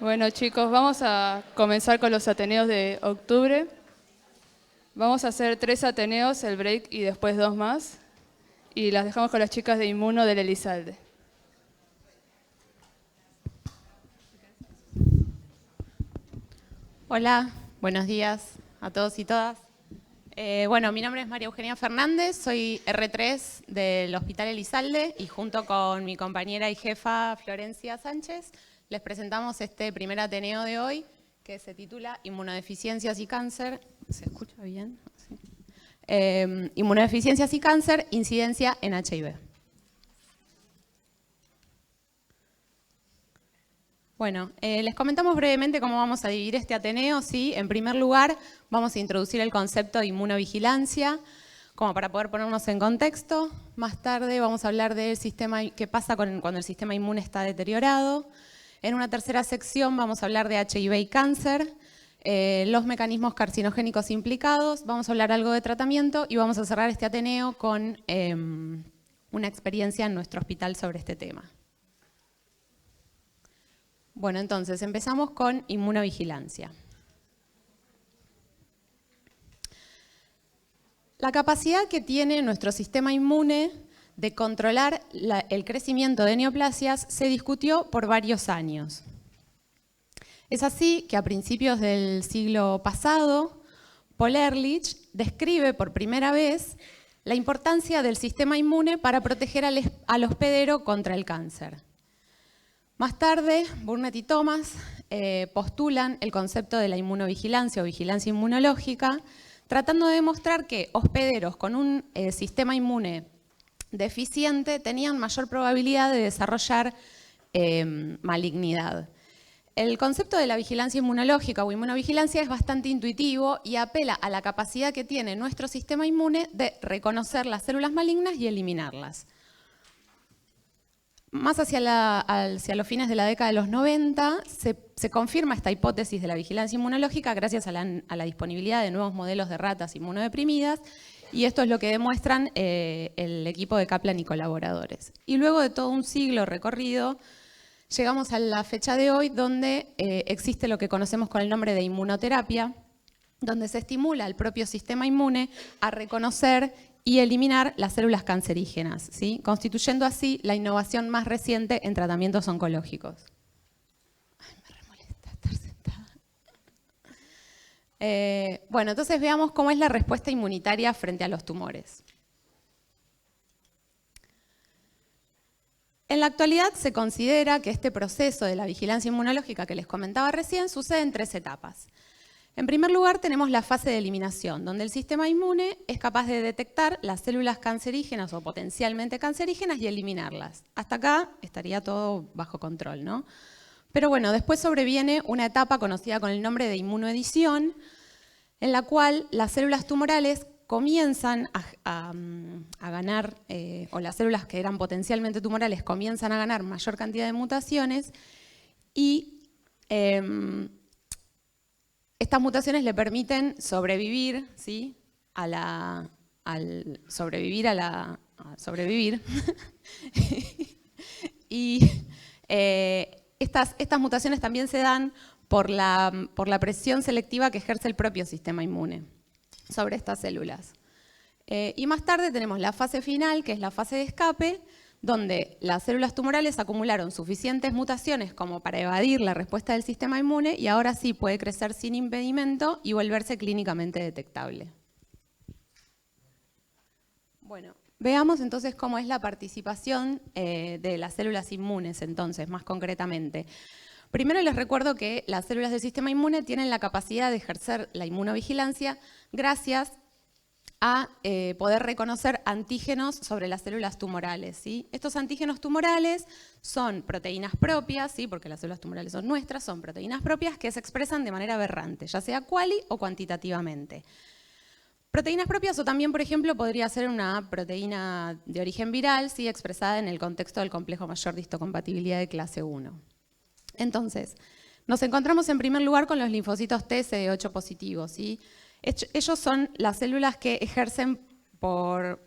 Bueno, chicos, vamos a comenzar con los ateneos de octubre. Vamos a hacer 3 ateneos, el break y después 2 más. Y las dejamos con las chicas de Inmuno del Elizalde. Hola, buenos días a todos y todas. Bueno, mi nombre es María Eugenia Fernández, soy R3 del Hospital Elizalde y junto con mi compañera y jefa Florencia Sánchez les presentamos este primer ateneo de hoy que se titula Inmunodeficiencias y cáncer. ¿Se escucha bien? Sí. Inmunodeficiencias y cáncer, incidencia en HIV. Bueno, les comentamos brevemente cómo vamos a dividir este ateneo. ¿Sí? En primer lugar, vamos a introducir el concepto de inmunovigilancia, como para poder ponernos en contexto. Más tarde vamos a hablar del sistema, qué pasa cuando el sistema inmune está deteriorado. En una tercera sección vamos a hablar de HIV y cáncer, los mecanismos carcinogénicos implicados, vamos a hablar algo de tratamiento y vamos a cerrar este ateneo con una experiencia en nuestro hospital sobre este tema. Bueno, entonces empezamos con inmunovigilancia. La capacidad que tiene nuestro sistema inmune de controlar el crecimiento de neoplasias se discutió por varios años. Es así que a principios del siglo pasado, Paul Ehrlich describe por primera vez la importancia del sistema inmune para proteger al hospedero contra el cáncer. Más tarde, Burnett y Thomas postulan el concepto de la inmunovigilancia o vigilancia inmunológica, tratando de demostrar que hospederos con un sistema inmune deficiente tenían mayor probabilidad de desarrollar malignidad. El concepto de la vigilancia inmunológica o inmunovigilancia es bastante intuitivo y apela a la capacidad que tiene nuestro sistema inmune de reconocer las células malignas y eliminarlas. Más hacia los fines de la década de los 90 se confirma esta hipótesis de la vigilancia inmunológica gracias a la disponibilidad de nuevos modelos de ratas inmunodeprimidas, y esto es lo que demuestran el equipo de Kaplan y colaboradores. Y luego de todo un siglo recorrido, llegamos a la fecha de hoy donde existe lo que conocemos con el nombre de inmunoterapia, donde se estimula al propio sistema inmune a reconocer y eliminar las células cancerígenas, ¿sí? Constituyendo así la innovación más reciente en tratamientos oncológicos. Ay, me remolesta estar sentada. Bueno, entonces veamos cómo es la respuesta inmunitaria frente a los tumores. En la actualidad se considera que este proceso de la vigilancia inmunológica que les comentaba recién sucede en 3 etapas. En primer lugar, tenemos la fase de eliminación, donde el sistema inmune es capaz de detectar las células cancerígenas o potencialmente cancerígenas y eliminarlas. Hasta acá estaría todo bajo control, ¿no? Pero bueno, después sobreviene una etapa conocida con el nombre de inmunoedición, en la cual las células tumorales comienzan a ganar, o las células que eran potencialmente tumorales comienzan a ganar mayor cantidad de mutaciones y estas mutaciones le permiten sobrevivir, ¿sí? Sobrevivir. Y estas mutaciones también se dan por la presión selectiva que ejerce el propio sistema inmune sobre estas células. Y más tarde tenemos la fase final, que es la fase de escape, donde las células tumorales acumularon suficientes mutaciones como para evadir la respuesta del sistema inmune y ahora sí puede crecer sin impedimento y volverse clínicamente detectable. Bueno, veamos entonces cómo es la participación de las células inmunes, entonces, más concretamente. Primero les recuerdo que las células del sistema inmune tienen la capacidad de ejercer la inmunovigilancia gracias a poder reconocer antígenos sobre las células tumorales, ¿sí? Estos antígenos tumorales son proteínas propias, ¿sí? Porque las células tumorales son nuestras, son proteínas propias que se expresan de manera aberrante, ya sea cuali o cuantitativamente. Proteínas propias o también, por ejemplo, podría ser una proteína de origen viral, ¿sí? Expresada en el contexto del complejo mayor de histocompatibilidad de clase 1. Entonces, nos encontramos en primer lugar con los linfocitos T CD8 positivos, ¿sí? Ellos son las células que ejercen por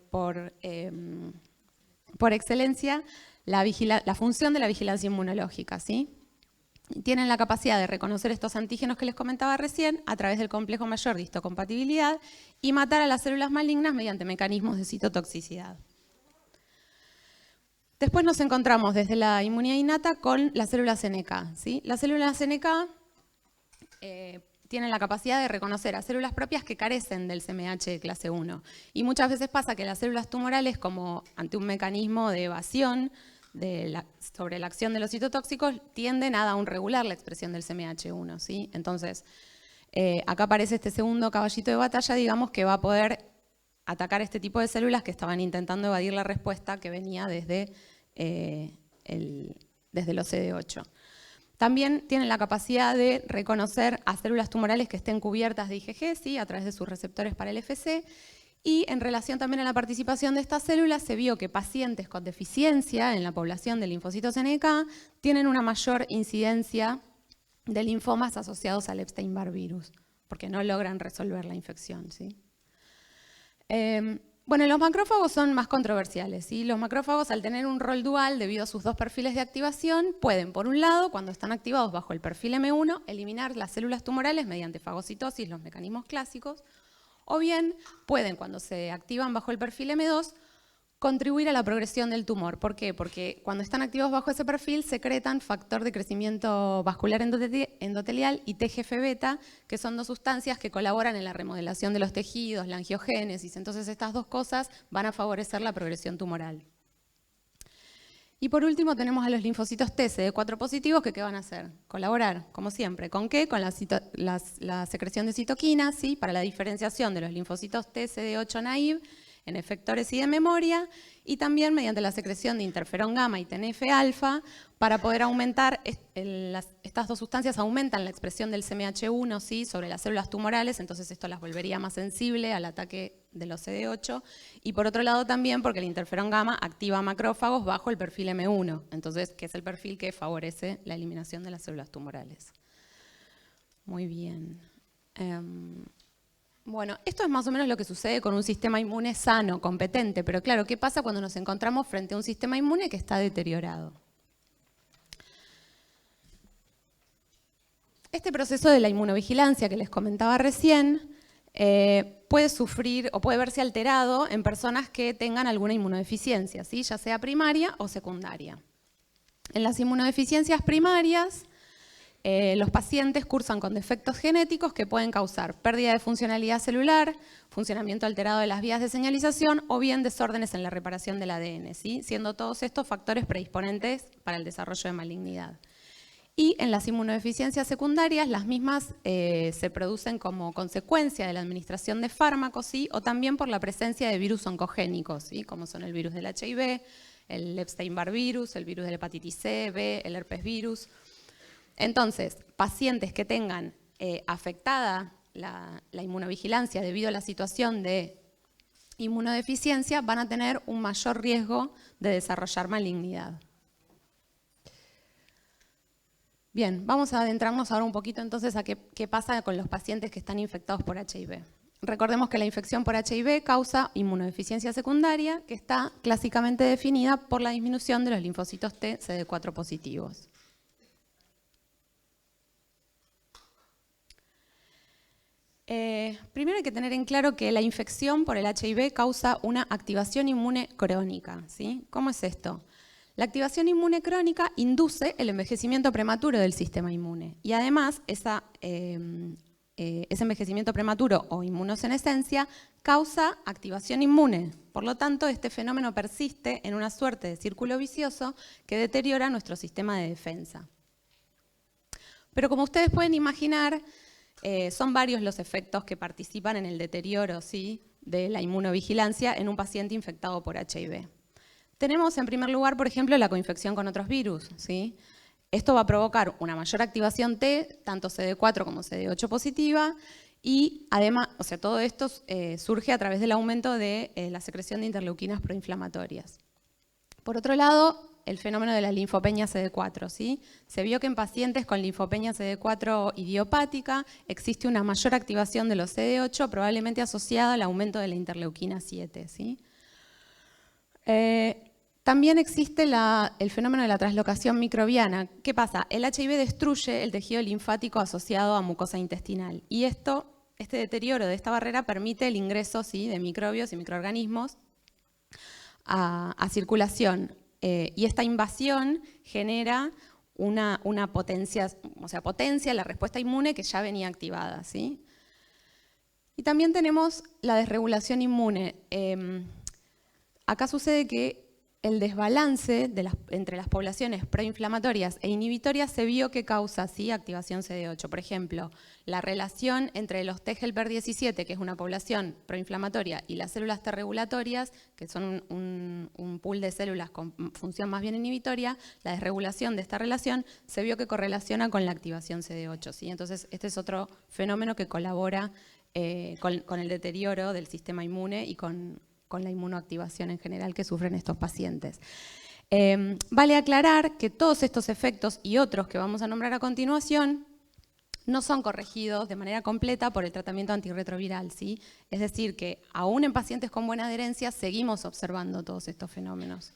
excelencia la función de la vigilancia inmunológica, ¿sí? tienen la capacidad de reconocer estos antígenos que les comentaba recién a través del complejo mayor de histocompatibilidad y matar a las células malignas mediante mecanismos de citotoxicidad. Después nos encontramos desde la inmunidad innata con las células NK, ¿sí? Las células NK tienen la capacidad de reconocer a células propias que carecen del CMH de clase 1. Y muchas veces pasa que las células tumorales, como ante un mecanismo de evasión sobre la acción de los citotóxicos, tienden a aún regular la expresión del CMH1, ¿sí? Entonces, acá aparece este segundo caballito de batalla, digamos, que va a poder atacar este tipo de células que estaban intentando evadir la respuesta que venía desde los CD8. También tienen la capacidad de reconocer a células tumorales que estén cubiertas de IgG, ¿sí? A través de sus receptores para el FC. Y en relación también a la participación de estas células, se vio que pacientes con deficiencia en la población de linfocitos NK tienen una mayor incidencia de linfomas asociados al Epstein-Barr virus, porque no logran resolver la infección, ¿sí? Bueno, los macrófagos son más controversiales, ¿sí? Los macrófagos, al tener un rol dual debido a sus dos perfiles de activación, pueden, por un lado, cuando están activados bajo el perfil M1, eliminar las células tumorales mediante fagocitosis, los mecanismos clásicos, o bien pueden, cuando se activan bajo el perfil M2, contribuir a la progresión del tumor. ¿Por qué? Porque cuando están activos bajo ese perfil secretan factor de crecimiento vascular endotelial y TGF-beta, que son dos sustancias que colaboran en la remodelación de los tejidos, la angiogénesis. Entonces estas dos cosas van a favorecer la progresión tumoral. Y por último tenemos a los linfocitos T CD4 positivos que ¿qué van a hacer? Colaborar, como siempre. ¿Con qué? Con la secreción de citoquinas, ¿sí? Para la diferenciación de los linfocitos T CD8 naive en efectores y de memoria, y también mediante la secreción de interferón gamma y TNF-alfa para poder aumentar, estas dos sustancias aumentan la expresión del CMH1, ¿sí? Sobre las células tumorales, entonces esto las volvería más sensible al ataque de los CD8, y por otro lado también porque el interferón gamma activa macrófagos bajo el perfil M1, entonces que es el perfil que favorece la eliminación de las células tumorales. Muy bien. Bueno, esto es más o menos lo que sucede con un sistema inmune sano, competente, pero claro, ¿qué pasa cuando nos encontramos frente a un sistema inmune que está deteriorado? Este proceso de la inmunovigilancia que les comentaba recién puede sufrir o puede verse alterado en personas que tengan alguna inmunodeficiencia, ¿sí? Ya sea primaria o secundaria. En las inmunodeficiencias primarias, los pacientes cursan con defectos genéticos que pueden causar pérdida de funcionalidad celular, funcionamiento alterado de las vías de señalización o bien desórdenes en la reparación del ADN, ¿sí? Siendo todos estos factores predisponentes para el desarrollo de malignidad. Y en las inmunodeficiencias secundarias, las mismas se producen como consecuencia de la administración de fármacos, ¿sí? O también por la presencia de virus oncogénicos, ¿sí? Como son el virus del HIV, el Epstein-Barr virus, el virus de la hepatitis C, B, el herpes virus. Entonces, pacientes que tengan afectada la inmunovigilancia debido a la situación de inmunodeficiencia van a tener un mayor riesgo de desarrollar malignidad. Bien, vamos a adentrarnos ahora un poquito entonces a qué pasa con los pacientes que están infectados por HIV. Recordemos que la infección por HIV causa inmunodeficiencia secundaria, que está clásicamente definida por la disminución de los linfocitos T CD4 positivos. Primero hay que tener en claro que la infección por el HIV causa una activación inmune crónica, ¿sí? ¿Cómo es esto? La activación inmune crónica induce el envejecimiento prematuro del sistema inmune y además ese envejecimiento prematuro o inmunosenescencia causa activación inmune. Por lo tanto, este fenómeno persiste en una suerte de círculo vicioso que deteriora nuestro sistema de defensa. Pero como ustedes pueden imaginar, son varios los efectos que participan en el deterioro, ¿sí? De la inmunovigilancia en un paciente infectado por HIV. Tenemos en primer lugar, por ejemplo, la coinfección con otros virus, ¿sí? Esto va a provocar una mayor activación T, tanto CD4 como CD8 positiva, y además, o sea, todo esto surge a través del aumento de la secreción de interleuquinas proinflamatorias. Por otro lado, el fenómeno de la linfopenia CD4, ¿sí? Se vio que en pacientes con linfopenia CD4 idiopática existe una mayor activación de los CD8, probablemente asociada al aumento de la interleuquina 7, ¿sí? También existe el fenómeno de la translocación microbiana. ¿Qué pasa? El HIV destruye el tejido linfático asociado a mucosa intestinal. Y este deterioro de esta barrera permite el ingreso, ¿sí?, de microbios y microorganismos a circulación. Y esta invasión genera una potencia, potencia la respuesta inmune que ya venía activada, ¿sí? Y también tenemos la desregulación inmune. Acá sucede que el desbalance entre las poblaciones proinflamatorias e inhibitorias se vio que causa, ¿sí?, activación CD8. Por ejemplo, la relación entre los T helper 17, que es una población proinflamatoria, y las células T regulatorias, que son un pool de células con función más bien inhibitoria, la desregulación de esta relación se vio que correlaciona con la activación CD8, ¿sí? Entonces, este es otro fenómeno que colabora con el deterioro del sistema inmune y con la inmunoactivación en general que sufren estos pacientes. Vale aclarar que todos estos efectos y otros que vamos a nombrar a continuación no son corregidos de manera completa por el tratamiento antirretroviral, ¿sí? Es decir, que aún en pacientes con buena adherencia seguimos observando todos estos fenómenos.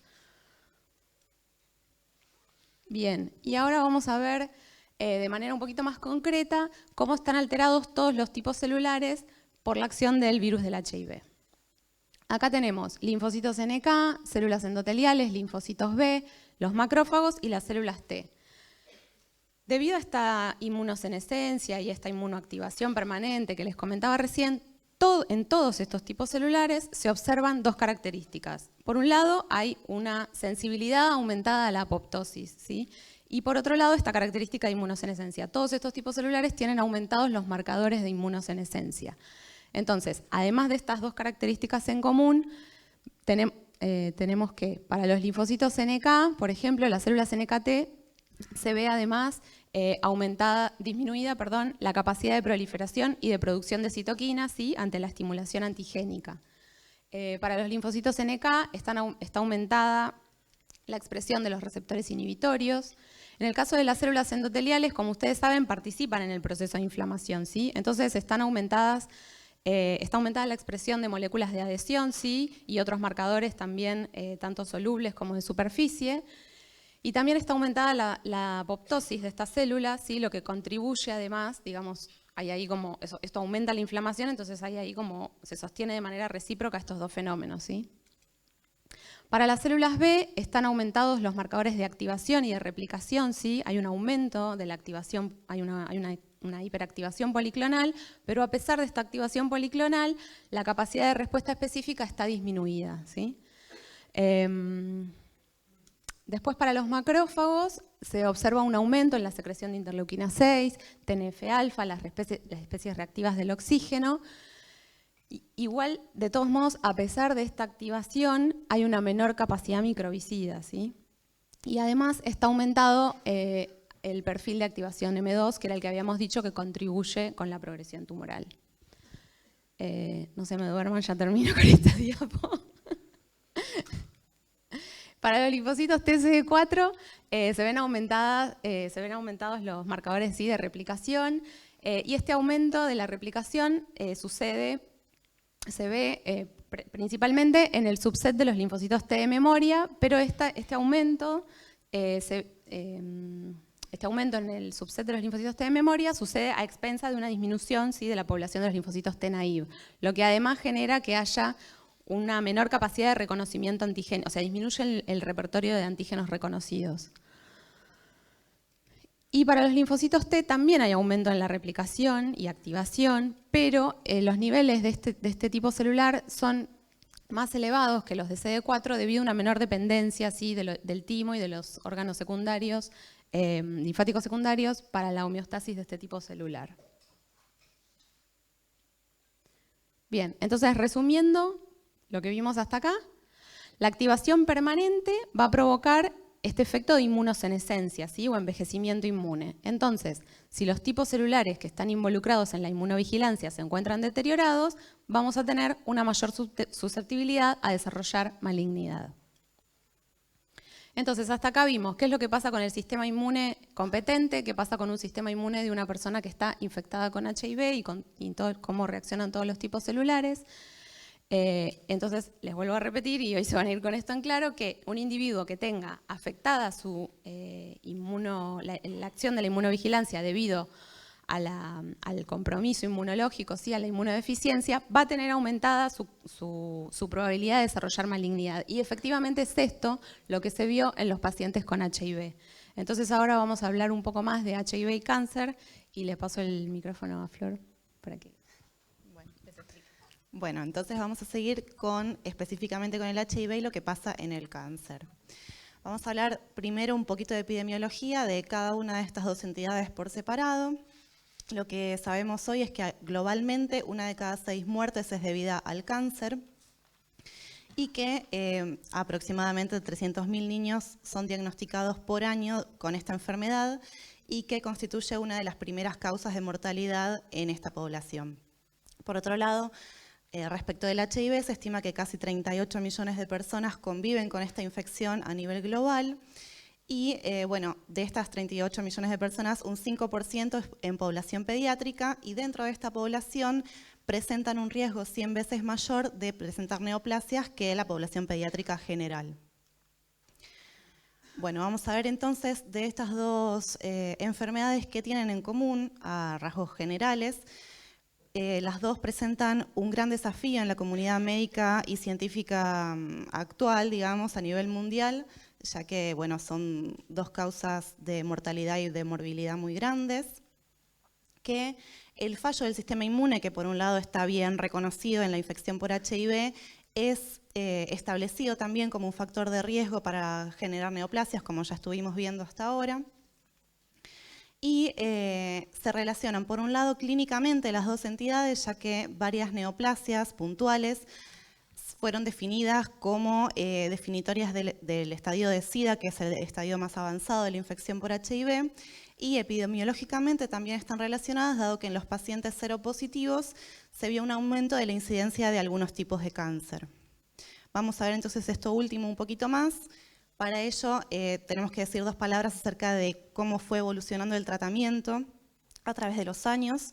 Bien, y ahora vamos a ver de manera un poquito más concreta cómo están alterados todos los tipos celulares por la acción del virus del HIV. Acá tenemos linfocitos NK, células endoteliales, linfocitos B, los macrófagos y las células T. Debido a esta inmunosenescencia y esta inmunoactivación permanente que les comentaba recién, en todos estos tipos celulares se observan dos características. Por un lado, hay una sensibilidad aumentada a la apoptosis, ¿sí? Y por otro lado, esta característica de inmunosenescencia. Todos estos tipos celulares tienen aumentados los marcadores de inmunosenescencia. Entonces, además de estas dos características en común, tenemos que para los linfocitos NK, por ejemplo, las células NKT, se ve además disminuida la capacidad de proliferación y de producción de citoquinas, ¿sí?, ante la estimulación antigénica. Para los linfocitos NK está aumentada la expresión de los receptores inhibitorios. En el caso de las células endoteliales, como ustedes saben, participan en el proceso de inflamación, ¿sí? Entonces está aumentada la expresión de moléculas de adhesión, ¿sí?, y otros marcadores también, tanto solubles como de superficie. Y también está aumentada la apoptosis de estas células, ¿sí?, lo que contribuye además, digamos, hay ahí como, esto aumenta la inflamación, entonces hay ahí como se sostiene de manera recíproca estos dos fenómenos, ¿sí? Para las células B están aumentados los marcadores de activación y de replicación, ¿sí? Hay un aumento de la activación, hay una hiperactivación policlonal, pero a pesar de esta activación policlonal, la capacidad de respuesta específica está disminuida, ¿sí? Después, para los macrófagos, se observa un aumento en la secreción de interleuquina 6, TNF-alfa, las especies reactivas del oxígeno. Igual, de todos modos, a pesar de esta activación, hay una menor capacidad microbicida, ¿sí? Y además está aumentado el perfil de activación M2, que era el que habíamos dicho que contribuye con la progresión tumoral. No se me duerman, ya termino con esta diapo. Para los linfocitos TCD4 se ven aumentados los marcadores, ¿sí?, de replicación, y este aumento de la replicación se ve principalmente en el subset de los linfocitos T de memoria, pero este aumento en el subset de los linfocitos T de memoria sucede a expensa de una disminución, ¿sí?, de la población de los linfocitos T naive, lo que además genera que haya una menor capacidad de reconocimiento antigénico, o sea, disminuye el repertorio de antígenos reconocidos. Y para los linfocitos T también hay aumento en la replicación y activación, pero los niveles de este tipo celular son más elevados que los de CD4 debido a una menor dependencia, ¿sí?, del timo y de los órganos secundarios, linfáticos secundarios, para la homeostasis de este tipo celular. Bien, entonces resumiendo lo que vimos hasta acá, la activación permanente va a provocar este efecto de inmunosenescencia, ¿sí?, o envejecimiento inmune. Entonces, si los tipos celulares que están involucrados en la inmunovigilancia se encuentran deteriorados, vamos a tener una mayor susceptibilidad a desarrollar malignidad. Entonces, hasta acá vimos qué es lo que pasa con el sistema inmune competente, qué pasa con un sistema inmune de una persona que está infectada con HIV y cómo reaccionan todos los tipos celulares. Entonces, les vuelvo a repetir, y hoy se van a ir con esto en claro, que un individuo que tenga afectada su la acción de la inmunovigilancia debido al compromiso inmunológico, ¿sí? A la inmunodeficiencia, va a tener aumentada su probabilidad de desarrollar malignidad. Y efectivamente es esto lo que se vio en los pacientes con HIV. Entonces ahora vamos a hablar un poco más de HIV y cáncer, y le paso el micrófono a Flor para que... Bueno, entonces vamos a seguir específicamente con el HIV y lo que pasa en el cáncer. Vamos a hablar primero un poquito de epidemiología de cada una de estas dos entidades por separado. Lo que sabemos hoy es que globalmente 1 de cada 6 muertes es debida al cáncer y que aproximadamente 300.000 niños son diagnosticados por año con esta enfermedad y que constituye una de las primeras causas de mortalidad en esta población. Por otro lado, respecto del HIV, se estima que casi 38 millones de personas conviven con esta infección a nivel global y, bueno, de estas 38 millones de personas, un 5% es en población pediátrica y dentro de esta población presentan un riesgo 100 veces mayor de presentar neoplasias que la población pediátrica general. Bueno, vamos a ver entonces de estas dos enfermedades que tienen en común a rasgos generales. Las dos presentan un gran desafío en la comunidad médica y científica actual, digamos, a nivel mundial, ya que, bueno, son dos causas de mortalidad y de morbilidad muy grandes, que el fallo del sistema inmune, que por un lado está bien reconocido en la infección por HIV, es establecido también como un factor de riesgo para generar neoplasias, como ya estuvimos viendo hasta ahora. Y se relacionan, por un lado, clínicamente las dos entidades, ya que varias neoplasias puntuales fueron definidas como definitorias del estadio de SIDA, que es el estadio más avanzado de la infección por HIV, y epidemiológicamente también están relacionadas, dado que en los pacientes seropositivos se vio un aumento de la incidencia de algunos tipos de cáncer. Vamos a ver entonces esto último un poquito más. Para ello tenemos que decir dos palabras acerca de cómo fue evolucionando el tratamiento a través de los años.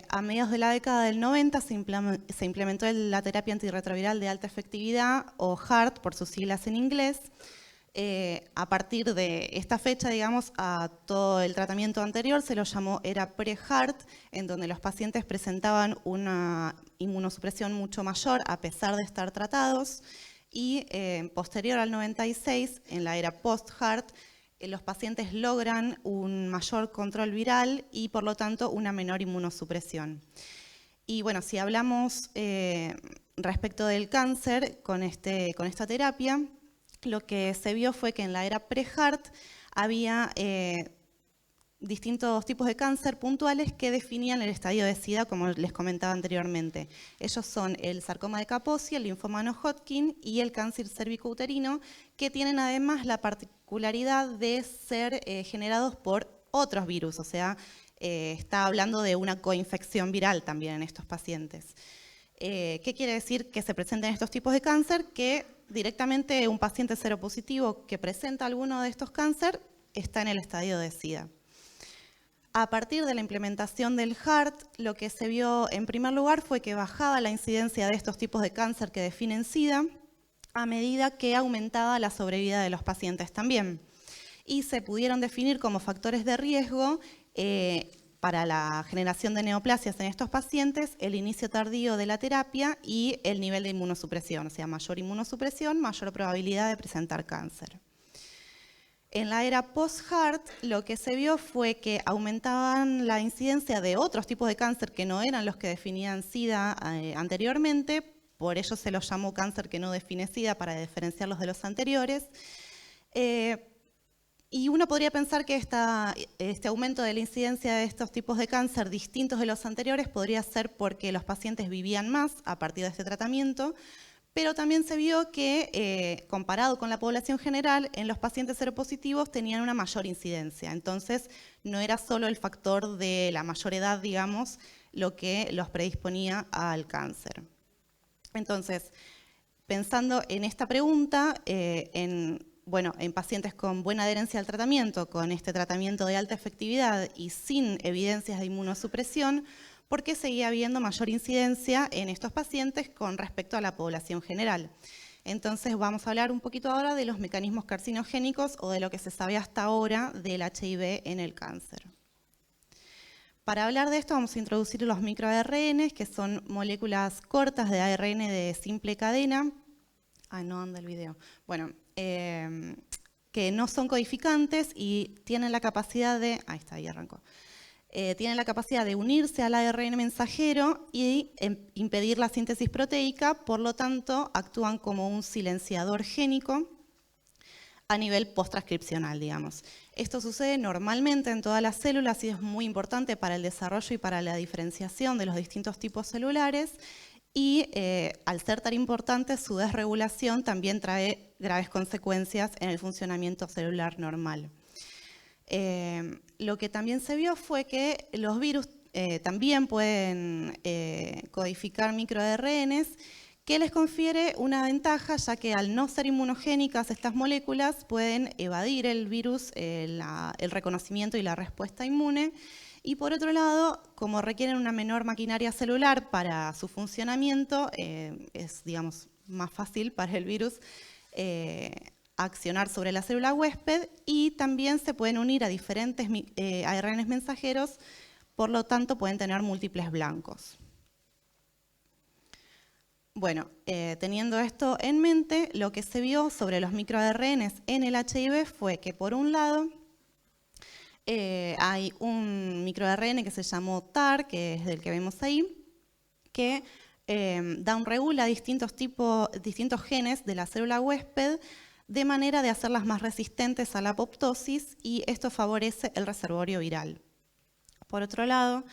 A mediados de la década del 90 se implementó la terapia antirretroviral de alta efectividad, o HAART por sus siglas en inglés. A partir de esta fecha, digamos, a todo el tratamiento anterior se lo llamó era pre-HAART, en donde los pacientes presentaban una inmunosupresión mucho mayor a pesar de estar tratados. Y posterior al 96, en la era post-HAART, los pacientes logran un mayor control viral y por lo tanto una menor inmunosupresión. Y bueno, si hablamos respecto del cáncer con esta terapia, lo que se vio fue que en la era pre-HAART había distintos tipos de cáncer puntuales que definían el estadio de SIDA, como les comentaba anteriormente. Ellos son el sarcoma de Kaposi, el linfoma no-Hodgkin y el cáncer cervicouterino, que tienen además la particularidad de ser generados por otros virus, o sea, está hablando de una coinfección viral también en estos pacientes. ¿Qué quiere decir que se presenten estos tipos de cáncer? Que directamente un paciente seropositivo que presenta alguno de estos cánceres está en el estadio de SIDA. A partir de la implementación del HAART, lo que se vio en primer lugar fue que bajaba la incidencia de estos tipos de cáncer que definen SIDA a medida que aumentaba la sobrevida de los pacientes también. Y se pudieron definir como factores de riesgo para la generación de neoplasias en estos pacientes el inicio tardío de la terapia y el nivel de inmunosupresión, o sea, mayor inmunosupresión, mayor probabilidad de presentar cáncer. En la era post-HAART, lo que se vio fue que aumentaban la incidencia de otros tipos de cáncer que no eran los que definían SIDA anteriormente, por ello se los llamó cáncer que no define SIDA para diferenciarlos de los anteriores. Y uno podría pensar que este aumento de la incidencia de estos tipos de cáncer distintos de los anteriores podría ser porque los pacientes vivían más a partir de este tratamiento, pero también se vio que, comparado con la población general, en los pacientes seropositivos tenían una mayor incidencia. Entonces, no era solo el factor de la mayor edad, digamos, lo que los predisponía al cáncer. Entonces, pensando en esta pregunta, en pacientes con buena adherencia al tratamiento, con este tratamiento de alta efectividad y sin evidencias de inmunosupresión, porque seguía habiendo mayor incidencia en estos pacientes con respecto a la población general. Entonces vamos a hablar un poquito ahora de los mecanismos carcinogénicos o de lo que se sabe hasta ahora del HIV en el cáncer. Para hablar de esto vamos a introducir los microARN, que son moléculas cortas de ARN de simple cadena. No anda el video. Bueno, que no son codificantes y tienen la capacidad de... Ahí está, ahí arrancó. Tienen la capacidad de unirse al ARN mensajero y impedir la síntesis proteica, por lo tanto actúan como un silenciador génico a nivel post-transcripcional, digamos. Esto sucede normalmente en todas las células y es muy importante para el desarrollo y para la diferenciación de los distintos tipos celulares y al ser tan importante, su desregulación también trae graves consecuencias en el funcionamiento celular normal. Lo que también se vio fue que los virus también pueden codificar microARNs, que les confiere una ventaja, ya que al no ser inmunogénicas estas moléculas pueden evadir el virus, el reconocimiento y la respuesta inmune. Y por otro lado, como requieren una menor maquinaria celular para su funcionamiento, es, digamos, más fácil para el virus accionar sobre la célula huésped y también se pueden unir a diferentes ARNs mensajeros, por lo tanto pueden tener múltiples blancos. Bueno, teniendo esto en mente, lo que se vio sobre los microARNs en el HIV fue que por un lado hay un microARN que se llamó TAR, que es del que vemos ahí, que downregula distintos genes de la célula huésped de manera de hacerlas más resistentes a la apoptosis y esto favorece el reservorio viral. Por otro lado,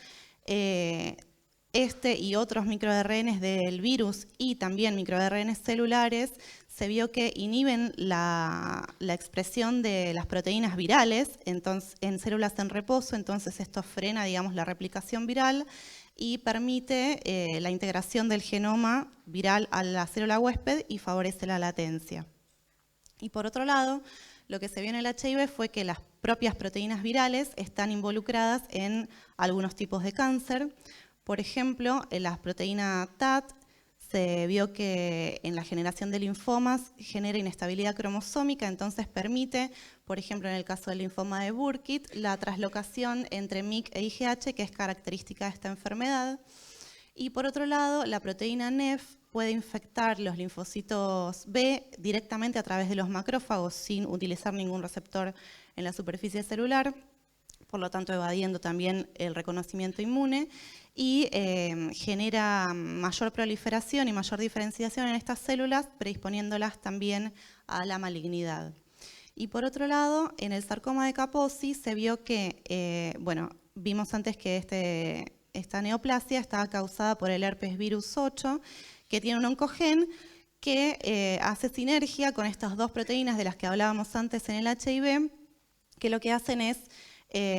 este y otros microARNs del virus y también microARNs celulares se vio que inhiben la expresión de las proteínas virales en células en reposo, entonces esto frena, digamos, la replicación viral y permite la integración del genoma viral a la célula huésped y favorece la latencia. Y por otro lado, lo que se vio en el HIV fue que las propias proteínas virales están involucradas en algunos tipos de cáncer. Por ejemplo, en la proteína TAT se vio que en la generación de linfomas genera inestabilidad cromosómica, entonces permite, por ejemplo, en el caso del linfoma de Burkitt, la traslocación entre MYC e IgH, que es característica de esta enfermedad. Y por otro lado, la proteína NEF puede infectar los linfocitos B directamente a través de los macrófagos sin utilizar ningún receptor en la superficie celular, por lo tanto evadiendo también el reconocimiento inmune y genera mayor proliferación y mayor diferenciación en estas células, predisponiéndolas también a la malignidad. Y por otro lado, en el sarcoma de Kaposi se vio que, bueno, vimos antes que esta neoplasia estaba causada por el herpes virus 8, que tiene un oncogen que hace sinergia con estas dos proteínas de las que hablábamos antes en el HIV, que lo que hacen es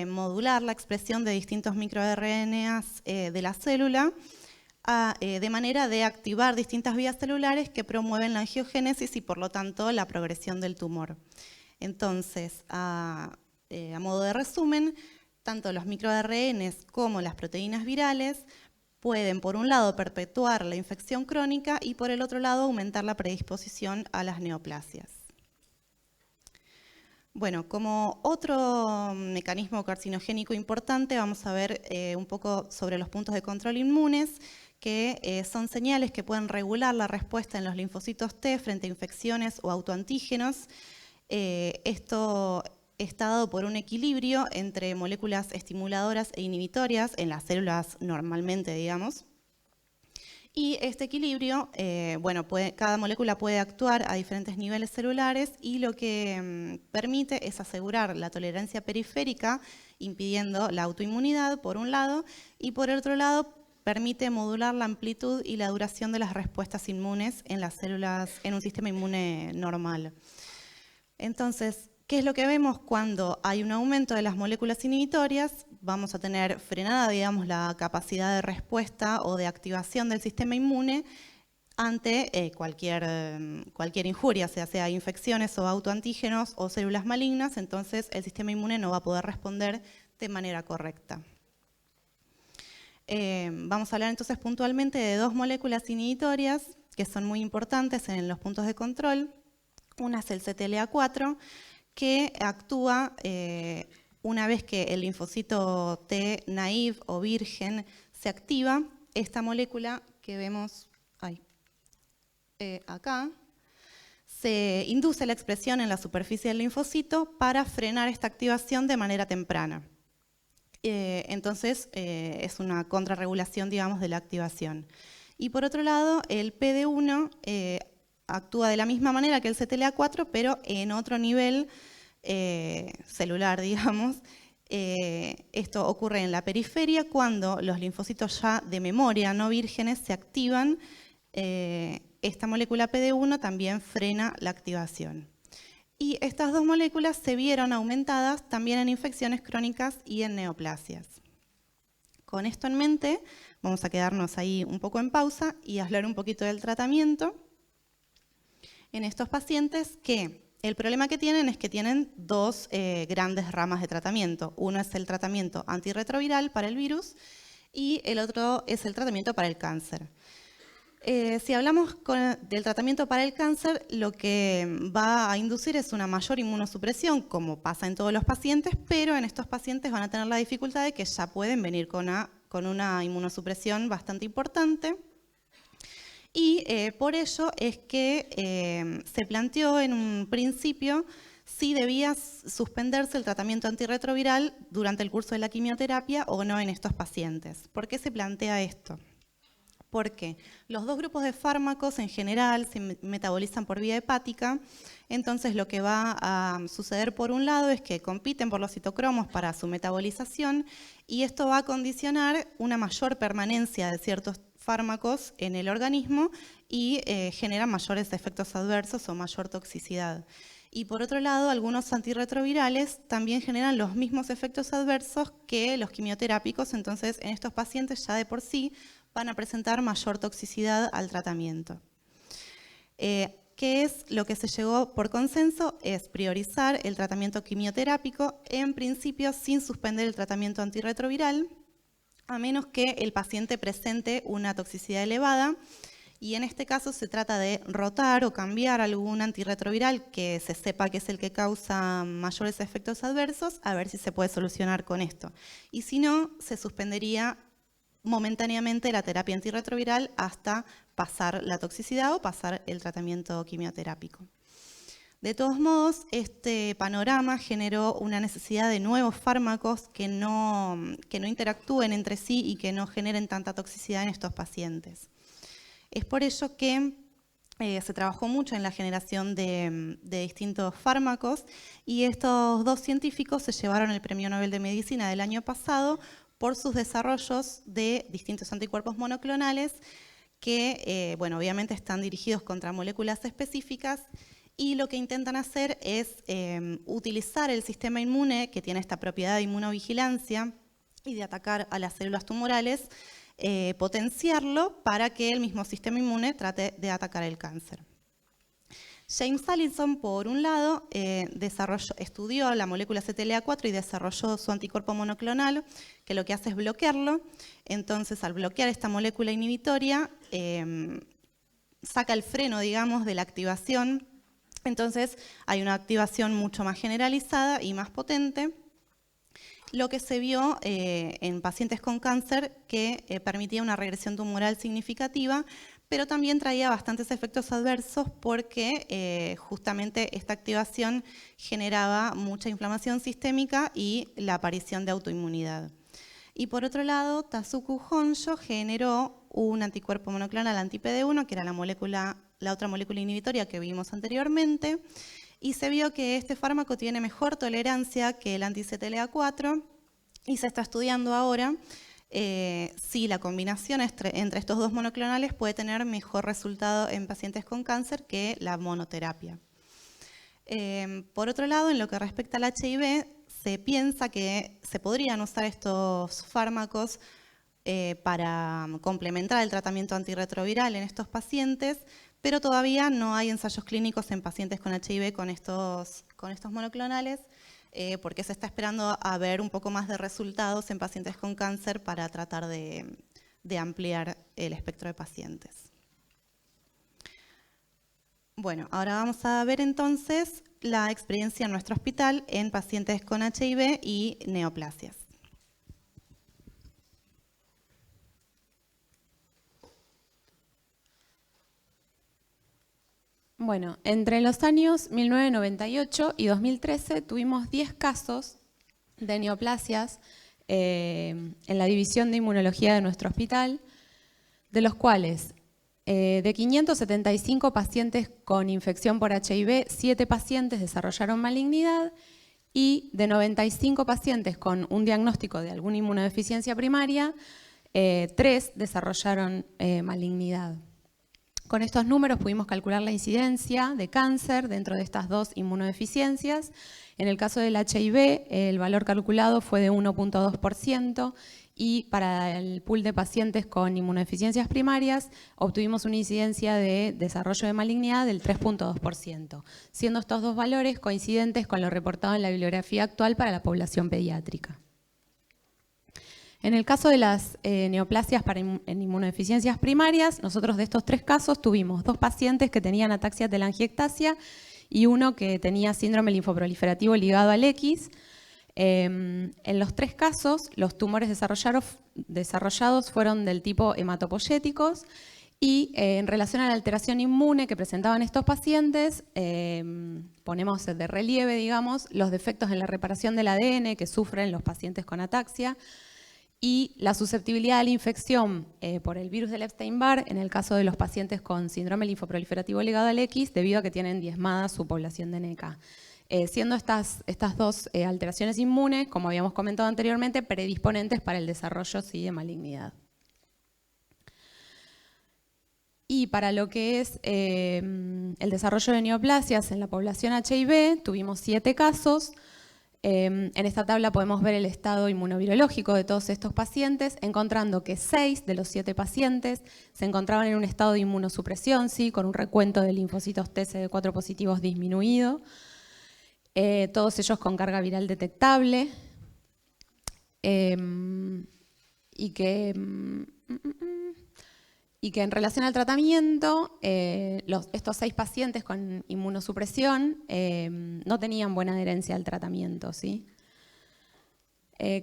modular la expresión de distintos microRNAs de la célula de manera de activar distintas vías celulares que promueven la angiogénesis y por lo tanto la progresión del tumor. Entonces, a modo de resumen, tanto los microRNs como las proteínas virales pueden, por un lado, perpetuar la infección crónica y, por el otro lado, aumentar la predisposición a las neoplasias. Bueno, como otro mecanismo carcinogénico importante, vamos a ver un poco sobre los puntos de control inmunes, que son señales que pueden regular la respuesta en los linfocitos T frente a infecciones o autoantígenos. Esto está dado por un equilibrio entre moléculas estimuladoras e inhibitorias en las células normalmente, digamos. Y este equilibrio, bueno, cada molécula puede actuar a diferentes niveles celulares y lo que permite es asegurar la tolerancia periférica, impidiendo la autoinmunidad, por un lado, y por otro lado, permite modular la amplitud y la duración de las respuestas inmunes en las células, en un sistema inmune normal. Entonces, ¿qué es lo que vemos cuando hay un aumento de las moléculas inhibitorias? Vamos a tener frenada, digamos, la capacidad de respuesta o de activación del sistema inmune ante cualquier injuria, sea infecciones o autoantígenos o células malignas, entonces el sistema inmune no va a poder responder de manera correcta. Vamos a hablar entonces puntualmente de dos moléculas inhibitorias que son muy importantes en los puntos de control. Una es el CTLA4, que actúa una vez que el linfocito T naive o virgen se activa. Esta molécula que vemos acá se induce la expresión en la superficie del linfocito para frenar esta activación de manera temprana. Entonces, es una contrarregulación, digamos, de la activación. Y por otro lado, el PD1 actúa de la misma manera que el CTLA4, pero en otro nivel celular, digamos. Esto ocurre en la periferia cuando los linfocitos ya de memoria, no vírgenes, se activan. Esta molécula PD1 también frena la activación. Y estas dos moléculas se vieron aumentadas también en infecciones crónicas y en neoplasias. Con esto en mente, vamos a quedarnos ahí un poco en pausa y hablar un poquito del tratamiento en estos pacientes que el problema que tienen es que tienen dos grandes ramas de tratamiento. Uno es el tratamiento antirretroviral para el virus y el otro es el tratamiento para el cáncer. Si hablamos del tratamiento para el cáncer, lo que va a inducir es una mayor inmunosupresión, como pasa en todos los pacientes, pero en estos pacientes van a tener la dificultad de que ya pueden venir con una inmunosupresión bastante importante. Y por ello es que se planteó en un principio si debía suspenderse el tratamiento antirretroviral durante el curso de la quimioterapia o no en estos pacientes. ¿Por qué se plantea esto? Porque los dos grupos de fármacos en general se metabolizan por vía hepática, entonces lo que va a suceder por un lado es que compiten por los citocromos para su metabolización y esto va a condicionar una mayor permanencia de ciertos fármacos en el organismo y genera mayores efectos adversos o mayor toxicidad. Y por otro lado, algunos antirretrovirales también generan los mismos efectos adversos que los quimioterápicos, entonces en estos pacientes ya de por sí van a presentar mayor toxicidad al tratamiento. ¿Qué es lo que se llegó por consenso? Es priorizar el tratamiento quimioterápico, en principio sin suspender el tratamiento antirretroviral, a menos que el paciente presente una toxicidad elevada, y en este caso se trata de rotar o cambiar algún antirretroviral que se sepa que es el que causa mayores efectos adversos, a ver si se puede solucionar con esto. Y si no, se suspendería momentáneamente la terapia antirretroviral hasta pasar la toxicidad o pasar el tratamiento quimioterápico. De todos modos, este panorama generó una necesidad de nuevos fármacos que no interactúen entre sí y que no generen tanta toxicidad en estos pacientes. Es por ello que se trabajó mucho en la generación de distintos fármacos y estos dos científicos se llevaron el Premio Nobel de Medicina del año pasado por sus desarrollos de distintos anticuerpos monoclonales que, bueno, obviamente están dirigidos contra moléculas específicas y lo que intentan hacer es utilizar el sistema inmune que tiene esta propiedad de inmunovigilancia y de atacar a las células tumorales, potenciarlo para que el mismo sistema inmune trate de atacar el cáncer. James Allison, por un lado, estudió la molécula CTLA4 y desarrolló su anticuerpo monoclonal, que lo que hace es bloquearlo. Entonces, al bloquear esta molécula inhibitoria, saca el freno, digamos, de la activación. Entonces, hay una activación mucho más generalizada y más potente. Lo que se vio en pacientes con cáncer que permitía una regresión tumoral significativa, pero también traía bastantes efectos adversos porque justamente esta activación generaba mucha inflamación sistémica y la aparición de autoinmunidad. Y por otro lado, Tasuku Honjo generó un anticuerpo monoclonal anti-PD1, que era la otra molécula inhibitoria que vimos anteriormente, y se vio que este fármaco tiene mejor tolerancia que el anti-CTLA4 y se está estudiando ahora si la combinación entre estos dos monoclonales puede tener mejor resultado en pacientes con cáncer que la monoterapia. Por otro lado, en lo que respecta al HIV, se piensa que se podrían usar estos fármacos para complementar el tratamiento antirretroviral en estos pacientes, pero todavía no hay ensayos clínicos en pacientes con HIV con estos monoclonales. porque se está esperando a ver un poco más de resultados en pacientes con cáncer para tratar de ampliar el espectro de pacientes. Bueno, ahora vamos a ver entonces la experiencia en nuestro hospital en pacientes con HIV y neoplasias. Bueno, entre los años 1998 y 2013 tuvimos 10 casos de neoplasias en la división de inmunología de nuestro hospital, de los cuales de 575 pacientes con infección por HIV, 7 pacientes desarrollaron malignidad y de 95 pacientes con un diagnóstico de alguna inmunodeficiencia primaria, 3 desarrollaron malignidad. Con estos números pudimos calcular la incidencia de cáncer dentro de estas 2 inmunodeficiencias. En el caso del HIV, el valor calculado fue de 1.2% y para el pool de pacientes con inmunodeficiencias primarias obtuvimos una incidencia de desarrollo de malignidad del 3.2%, siendo estos 2 valores coincidentes con lo reportado en la bibliografía actual para la población pediátrica. En el caso de las neoplasias en inmunodeficiencias primarias, nosotros de estos 3 casos tuvimos 2 pacientes que tenían ataxia telangiectasia y 1 que tenía síndrome linfoproliferativo ligado al X. En los 3 casos, los tumores desarrollados fueron del tipo hematopoyéticos y en relación a la alteración inmune que presentaban estos pacientes, ponemos de relieve, digamos, los defectos en la reparación del ADN que sufren los pacientes con ataxia, y la susceptibilidad a la infección por el virus del Epstein-Barr en el caso de los pacientes con síndrome linfoproliferativo ligado al X, debido a que tienen diezmada su población de NECA. Siendo estas 2 alteraciones inmunes, como habíamos comentado anteriormente, predisponentes para el desarrollo de malignidad. Y para lo que es el desarrollo de neoplasias en la población HIV, tuvimos 7 casos. En esta tabla podemos ver el estado inmunovirológico de todos estos pacientes, encontrando que 6 de los 7 pacientes se encontraban en un estado de inmunosupresión, ¿sí? Con un recuento de linfocitos TCD4 positivos disminuido, todos ellos con carga viral detectable, y que en relación al tratamiento, estos 6 pacientes con inmunosupresión no tenían buena adherencia al tratamiento, ¿sí?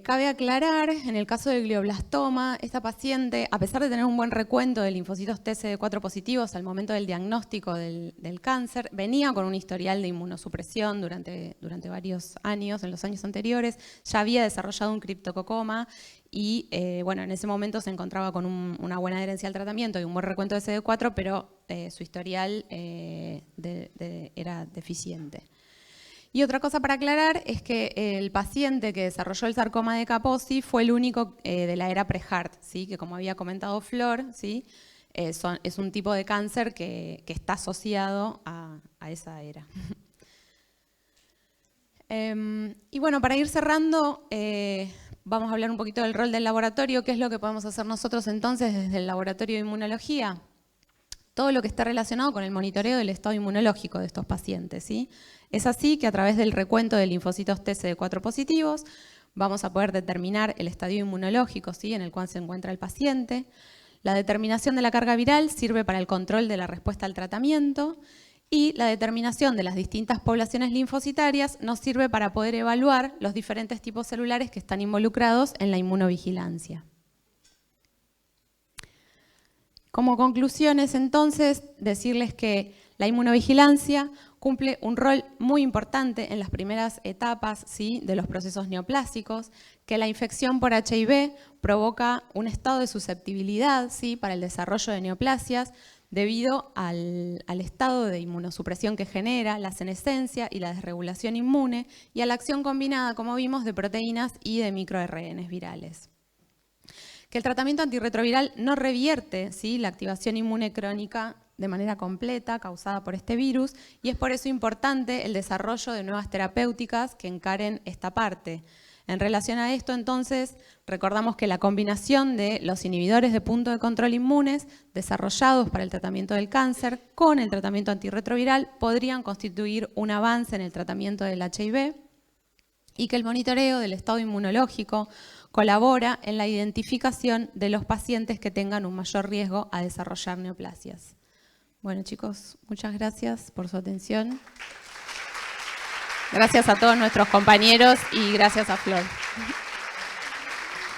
Cabe aclarar, en el caso del glioblastoma, esta paciente, a pesar de tener un buen recuento de linfocitos TCD4 positivos al momento del diagnóstico del cáncer, venía con un historial de inmunosupresión durante varios años, en los años anteriores, ya había desarrollado un criptococoma y bueno, en ese momento se encontraba con una buena adherencia al tratamiento y un buen recuento de CD4, pero su historial era deficiente. Y otra cosa para aclarar es que el paciente que desarrolló el sarcoma de Kaposi fue el único de la era pre-HART, ¿sí? Que como había comentado Flor, ¿sí? Es un tipo de cáncer que está asociado a esa era. Y bueno, para ir cerrando, vamos a hablar un poquito del rol del laboratorio. ¿Qué es lo que podemos hacer nosotros entonces desde el laboratorio de inmunología? Todo lo que está relacionado con el monitoreo del estado inmunológico de estos pacientes, ¿sí? Es así que a través del recuento de linfocitos TCD4 positivos vamos a poder determinar el estadio inmunológico, ¿sí? En el cual se encuentra el paciente. La determinación de la carga viral sirve para el control de la respuesta al tratamiento y la determinación de las distintas poblaciones linfocitarias nos sirve para poder evaluar los diferentes tipos celulares que están involucrados en la inmunovigilancia. Como conclusiones, entonces, decirles que la inmunovigilancia cumple un rol muy importante en las primeras etapas, ¿sí? De los procesos neoplásicos, que la infección por HIV provoca un estado de susceptibilidad, ¿sí? Para el desarrollo de neoplasias debido al estado de inmunosupresión que genera, la senescencia y la desregulación inmune y a la acción combinada, como vimos, de proteínas y de microRNAs virales. Que el tratamiento antirretroviral no revierte, ¿sí? La activación inmune crónica de manera completa causada por este virus y es por eso importante el desarrollo de nuevas terapéuticas que encaren esta parte. En relación a esto, entonces, recordamos que la combinación de los inhibidores de punto de control inmunes desarrollados para el tratamiento del cáncer con el tratamiento antirretroviral podrían constituir un avance en el tratamiento del HIV. y que el monitoreo del estado inmunológico colabora en la identificación de los pacientes que tengan un mayor riesgo a desarrollar neoplasias. Bueno, chicos, muchas gracias por su atención. Gracias a todos nuestros compañeros y gracias a Flor.